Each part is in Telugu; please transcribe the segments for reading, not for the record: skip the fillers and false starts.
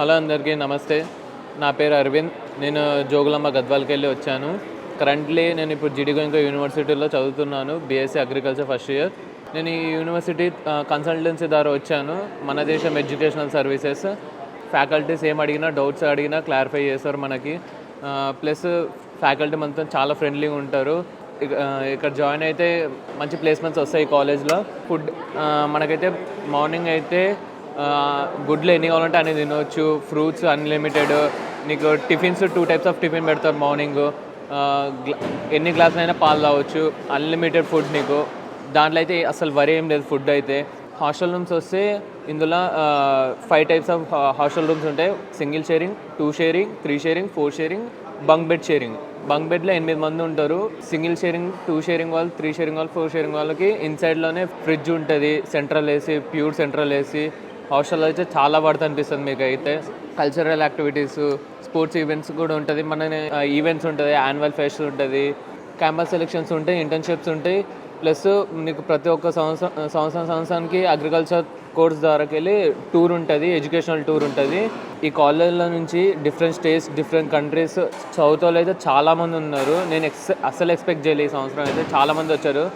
హలో అందరికీ నమస్తే. నా పేరు అరవింద్. నేను జోగులాంబ గద్వాలకి వెళ్ళి వచ్చాను. కరెంట్లీ నేను ఇప్పుడు జిడిగోంకా యూనివర్సిటీలో చదువుతున్నాను. BSc agriculture first year. నేను ఈ యూనివర్సిటీ కన్సల్టెన్సీ ద్వారా వచ్చాను. మన దేశం ఎడ్యుకేషనల్ సర్వీసెస్ ఫ్యాకల్టీస్ ఏం అడిగినా, డౌట్స్ అడిగినా క్లారిఫై చేస్తారు మనకి. ప్లస్ ఫ్యాకల్టీ మనతో చాలా ఫ్రెండ్లీగా ఉంటారు. ఇక్కడ జాయిన్ అయితే మంచి ప్లేస్మెంట్స్ వస్తాయి ఈ కాలేజ్లో. ఫుడ్ మనకైతే మార్నింగ్ అయితే గుడ్లు ఎన్ని కావాలంటే అన్ని తినవచ్చు. Fruits unlimited. నీకు టిఫిన్స్ 2 టైప్స్ ఆఫ్ టిఫిన్ పెడతారు. మార్నింగ్ ఎన్ని గ్లాసులైనా పాలు తాగొచ్చు. అన్లిమిటెడ్ ఫుడ్ నీకు. దాంట్లో అయితే అసలు వరి ఏం లేదు ఫుడ్ అయితే. హాస్టల్ రూమ్స్ వస్తే ఇందులో 5 టైప్స్ ఆఫ్ హాస్టల్ రూమ్స్ ఉంటాయి. Single sharing, 2 sharing, 3 sharing, 4 sharing, bunk bed sharing. Bunk బెడ్లో 8 మంది ఉంటారు. సింగిల్ షేరింగ్, 2 షేరింగ్ వాళ్ళు, 3 షేరింగ్ వాళ్ళు, 4 షేరింగ్ వాళ్ళకి ఇన్సైడ్లోనే ఫ్రిడ్జ్ ఉంటుంది. Central AC, pure central AC. హాస్టల్లో అయితే చాలా పడుతుంది అనిపిస్తుంది మీకు అయితే. కల్చరల్ యాక్టివిటీస్, స్పోర్ట్స్ ఈవెంట్స్ కూడా ఉంటుంది. మన ఈవెంట్స్ ఉంటుంది, యాన్యువల్ ఫెస్ట్ ఉంటుంది, క్యాంపస్ సెలెక్షన్స్ ఉంటాయి, ఇంటర్న్షిప్స్ ఉంటాయి. ప్లస్ నీకు ప్రతి ఒక్క సంవత్సరానికి అగ్రికల్చర్ కోర్స్ ద్వారాకి వెళ్ళి టూర్ ఉంటుంది, ఎడ్యుకేషనల్ టూర్ ఉంటుంది. ఈ కాలేజ్లో నుంచి different states, different countries south వాళ్ళు అయితే చాలామంది ఉన్నారు. నేను అస్సలు ఎక్స్పెక్ట్ చేయలేదు. ఈ సంవత్సరం అయితే చాలామంది వచ్చారు.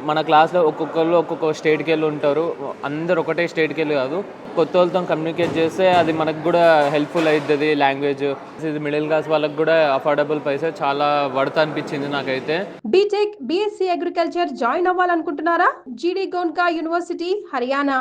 మన క్లాస్లో ఒక్కొక్కరు ఒక్కొక్క స్టేట్కి వెళ్ళి ఉంటారు. అందరు ఒకటే స్టేట్కి వెళ్ళి కాదు. కొత్త వాళ్ళతో కమ్యూనికేట్ చేస్తే అది మనకు కూడా హెల్ప్ఫుల్ అవుతుంది. లాంగ్వేజ్ ఇది మిడిల్ క్లాస్ వాళ్ళకి కూడా అఫోర్డబుల్ ప్రైస్, చాలా వర్త్ అనిపించింది నాకైతే. బీటెక్, బీఎస్సీ అగ్రికల్చర్ జాయిన్ అవ్వాలనుకుంటున్నారా? GD Goenka university, Haryana.